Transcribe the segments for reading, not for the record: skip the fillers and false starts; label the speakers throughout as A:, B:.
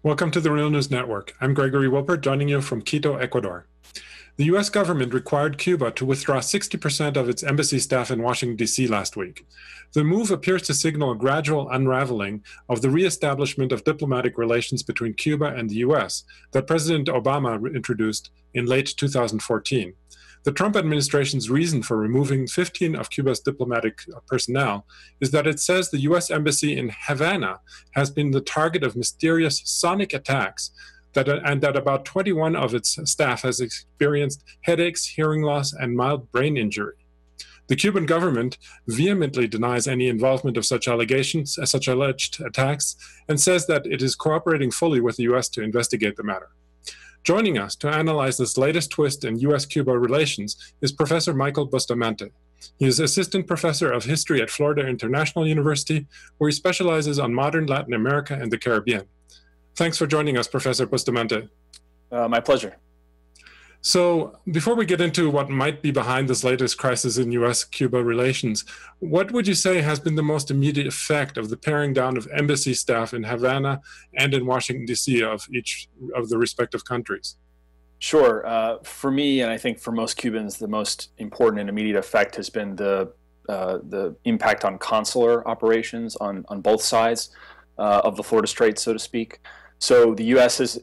A: Welcome to the Real News Network. I'm Gregory Wilpert, joining you from Quito, Ecuador. The US government required Cuba to withdraw 60% of its embassy staff in Washington, DC last week. The move appears to signal a gradual unraveling of the reestablishment of diplomatic relations between Cuba and the US that President Obama introduced in late 2014. The Trump administration's reason for removing 15 of Cuba's diplomatic personnel is that it says the US Embassy in Havana has been the target of mysterious sonic attacks and that about 21 of its staff has experienced headaches, hearing loss, and mild brain injury. The Cuban government vehemently denies any involvement of such allegations, such alleged attacks, and says that it is cooperating fully with the US to investigate the matter. Joining us to analyze this latest twist in US-Cuba relations is Professor Michael Bustamante. He is Assistant Professor of History at Florida International University, where he specializes on modern Latin America and the Caribbean. Thanks for joining us, Professor Bustamante.
B: My pleasure.
A: So, before we get into what might be behind this latest crisis in US-Cuba relations, what would you say has been the most immediate effect of the paring down of embassy staff in Havana and in Washington, D.C. of each of the respective countries?
B: Sure. For me, and I think for most Cubans, the most important and immediate effect has been the impact on consular operations on both sides of the Florida Strait, so to speak. So the U.S. has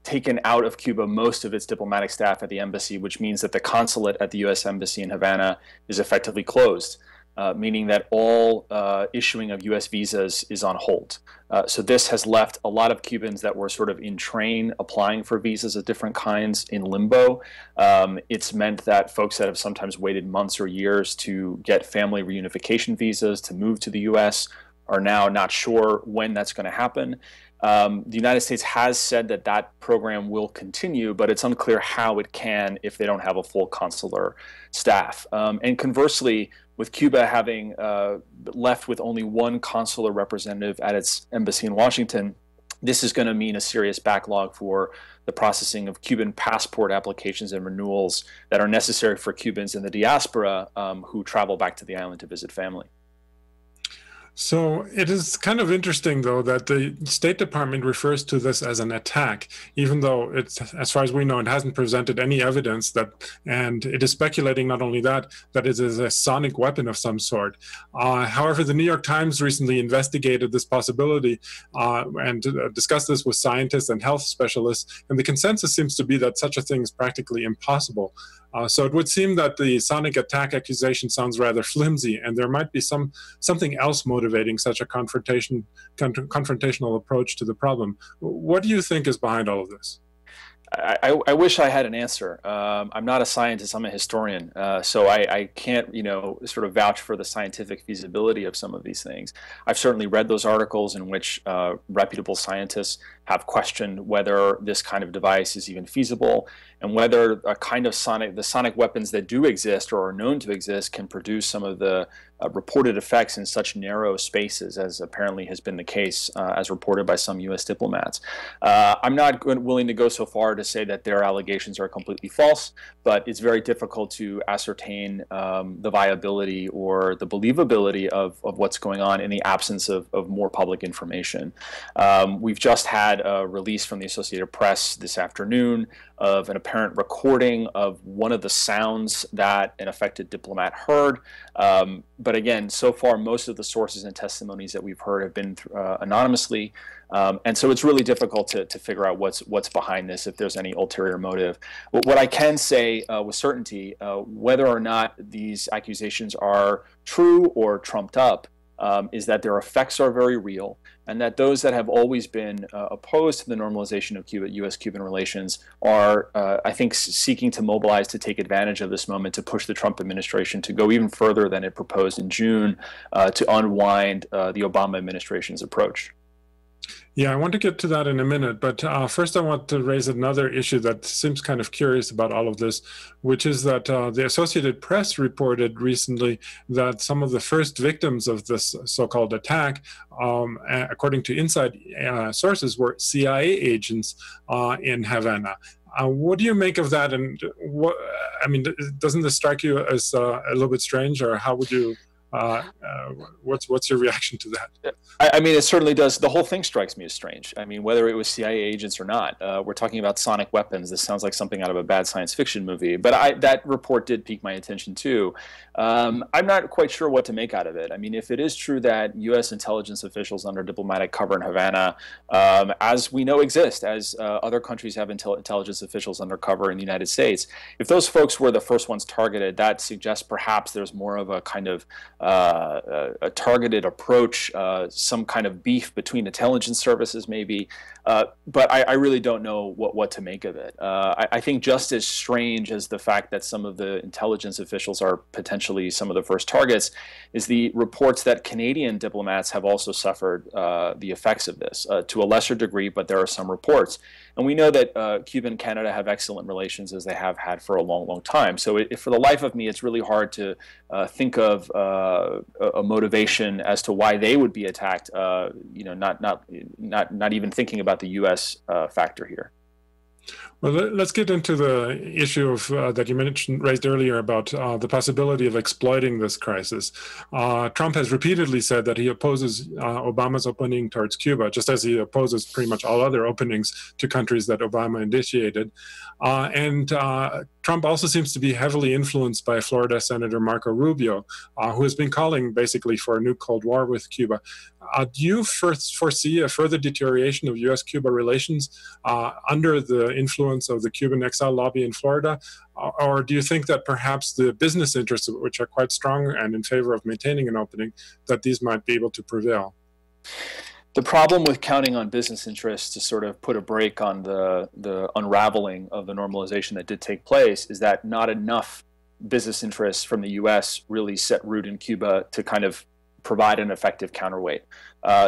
B: taken out of Cuba most of its diplomatic staff at the embassy, which means that the consulate at the U.S. Embassy in Havana is effectively closed, meaning that all issuing of U.S. visas is on hold. So this has left a lot of Cubans that were sort of in train applying for visas of different kinds in limbo. It's meant that folks that have sometimes waited months or years to get family reunification visas to move to the U.S. are now not sure when that's going to happen. The United States has said that that program will continue, but it's unclear how it can if they don't have a full consular staff. And conversely, with Cuba having left with only one consular representative at its embassy in Washington, this is going to mean a serious backlog for the processing of Cuban passport applications and renewals that are necessary for Cubans in the diaspora who travel back to the island to visit family.
A: So it is kind of interesting, though, that the State Department refers to this as an attack, even though it's, as far as we know, it hasn't presented any evidence that, and it is speculating not only that it is a sonic weapon of some sort. However, the New York Times recently investigated this possibility and discussed this with scientists and health specialists, and the consensus seems to be that such a thing is practically impossible. So it would seem that the sonic attack accusation sounds rather flimsy, and there might be something else motivating such a confrontational approach to the problem. What do you think is behind all of this?
B: I wish I had an answer. I'm not a scientist, I'm a historian, so I can't, sort of vouch for the scientific feasibility of some of these things. I've certainly read those articles in which reputable scientists have questioned whether this kind of device is even feasible and whether a kind of the sonic weapons that do exist or are known to exist can produce some of the reported effects in such narrow spaces as apparently has been the case as reported by some U.S. diplomats. I'm not willing to go so far to say that their allegations are completely false, but it's very difficult to ascertain the viability or the believability of what's going on in the absence of more public information. We've just had a release from the Associated Press this afternoon of an apparent recording of one of the sounds that an affected diplomat heard. But again, so far, most of the sources and testimonies that we've heard have been anonymously. And so it's really difficult to figure out what's behind this, if there's any ulterior motive. What I can say with certainty, whether or not these accusations are true or trumped up, is that their effects are very real, and that those that have always been opposed to the normalization of US-Cuban relations are, I think, seeking to mobilize to take advantage of this moment to push the Trump administration to go even further than it proposed in June to unwind the Obama administration's approach.
A: Yeah, I want to get to that in a minute, but first I want to raise another issue that seems kind of curious about all of this, which is that the Associated Press reported recently that some of the first victims of this so-called attack, according to inside sources, were CIA agents in Havana. What do you make of that? And doesn't this strike you as a little bit strange, or how would you What's your reaction to that?
B: I mean, it certainly does. The whole thing strikes me as strange. I mean, whether it was CIA agents or not, we're talking about sonic weapons. This sounds like something out of a bad science fiction movie. But that report did pique my attention too. I'm not quite sure what to make out of it. I mean, if it is true that U.S. intelligence officials under diplomatic cover in Havana, as we know exist, as other countries have intelligence officials under cover in the United States, if those folks were the first ones targeted, that suggests perhaps there's more of a kind of a targeted approach, some kind of beef between intelligence services maybe, but I really don't know what to make of it. I think just as strange as the fact that some of the intelligence officials are potentially some of the first targets is the reports that Canadian diplomats have also suffered the effects of this, to a lesser degree, but there are some reports. And we know that Cuba and Canada have excellent relations, as they have had for a long, long time. So for the life of me, it's really hard to think of a motivation as to why they would be attacked. Not even thinking about the U.S. Factor here.
A: Well, let's get into the issue of that you raised earlier about the possibility of exploiting this crisis. Trump has repeatedly said that he opposes Obama's opening towards Cuba, just as he opposes pretty much all other openings to countries that Obama initiated. And Trump also seems to be heavily influenced by Florida Senator Marco Rubio, who has been calling basically for a new Cold War with Cuba. Do you foresee a further deterioration of U.S.-Cuba relations under the influence of the Cuban exile lobby in Florida? Or do you think that perhaps the business interests, which are quite strong and in favor of maintaining an opening, that these might be able to prevail?
B: The problem with counting on business interests to sort of put a brake on the unraveling of the normalization that did take place is that not enough business interests from the U.S. really set root in Cuba to kind of provide an effective counterweight.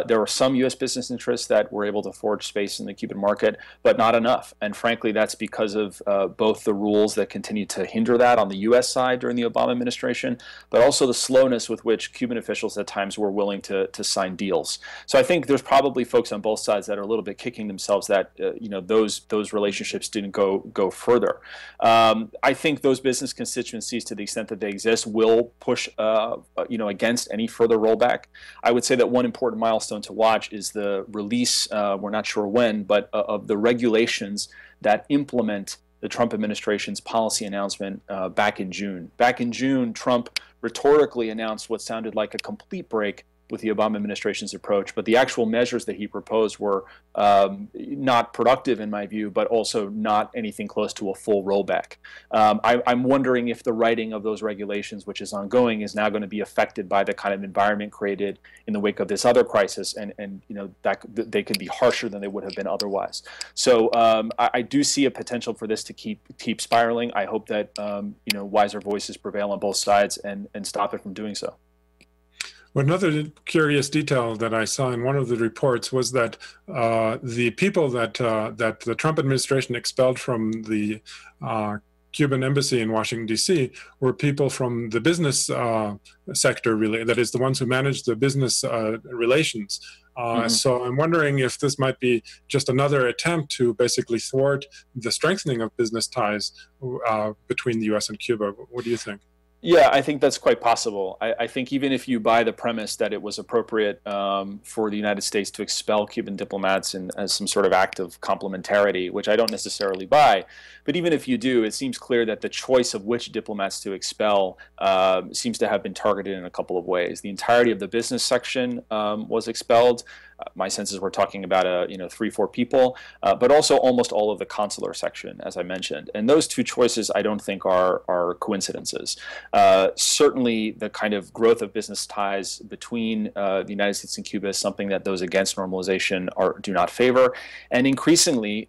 B: There were some U.S. business interests that were able to forge space in the Cuban market, but not enough. And frankly, that's because of both the rules that continue to hinder that on the U.S. side during the Obama administration, but also the slowness with which Cuban officials at times were willing to sign deals. So I think there's probably folks on both sides that are a little bit kicking themselves that those relationships didn't go further. I think those business constituencies, to the extent that they exist, will push against any further rollback. I would say that one important milestone to watch is the release, we're not sure when, but of the regulations that implement the Trump administration's policy announcement back in June. Back in June, Trump rhetorically announced what sounded like a complete break with the Obama administration's approach, but the actual measures that he proposed were not productive in my view, but also not anything close to a full rollback. I'm wondering if the writing of those regulations, which is ongoing, is now going to be affected by the kind of environment created in the wake of this other crisis, and that they could be harsher than they would have been otherwise. So I do see a potential for this to keep spiraling. I hope that wiser voices prevail on both sides and stop it from doing so.
A: Well, another curious detail that I saw in one of the reports was that the people that the Trump administration expelled from the Cuban embassy in Washington, D.C. were people from the business sector, really, that is the ones who manage the business relations. So I'm wondering if this might be just another attempt to basically thwart the strengthening of business ties between the U.S. and Cuba. What do you think?
B: Yeah, I think that's quite possible. I think even if you buy the premise that it was appropriate for the United States to expel Cuban diplomats as some sort of act of complementarity, which I don't necessarily buy, but even if you do, it seems clear that the choice of which diplomats to expel seems to have been targeted in a couple of ways. The entirety of the business section was expelled. My sense is we're talking about 3-4 people, but also almost all of the consular section, as I mentioned. And those two choices I don't think are coincidences. Certainly the kind of growth of business ties between the United States and Cuba is something that those against normalization do not favor. And increasingly,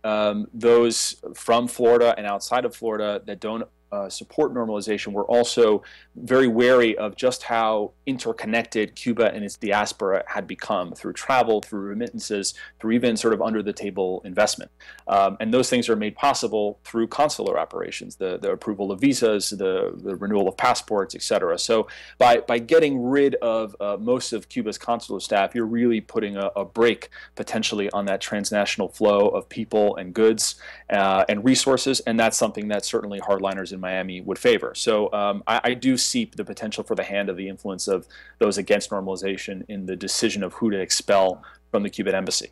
B: those from Florida and outside of Florida that don't support normalization were also very wary of just how interconnected Cuba and its diaspora had become through travel, through remittances, through even sort of under-the-table investment. And those things are made possible through consular operations, the approval of visas, the renewal of passports, et cetera. So by getting rid of most of Cuba's consular staff, you're really putting a brake potentially on that transnational flow of people and goods and resources, and that's something that certainly hardliners in Miami would favor. So I do see the potential for the hand of the influence of those against normalization in the decision of who to expel from the Cuban embassy.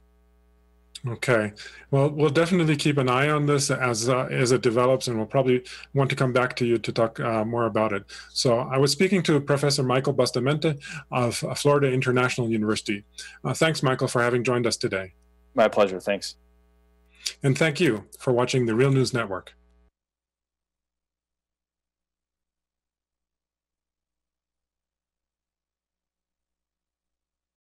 A: Okay. Well, we'll definitely keep an eye on this as it develops, and we'll probably want to come back to you to talk more about it. So I was speaking to Professor Michael Bustamante of Florida International University. Thanks, Michael, for having joined us today.
B: My pleasure. Thanks.
A: And thank you for watching the Real News Network.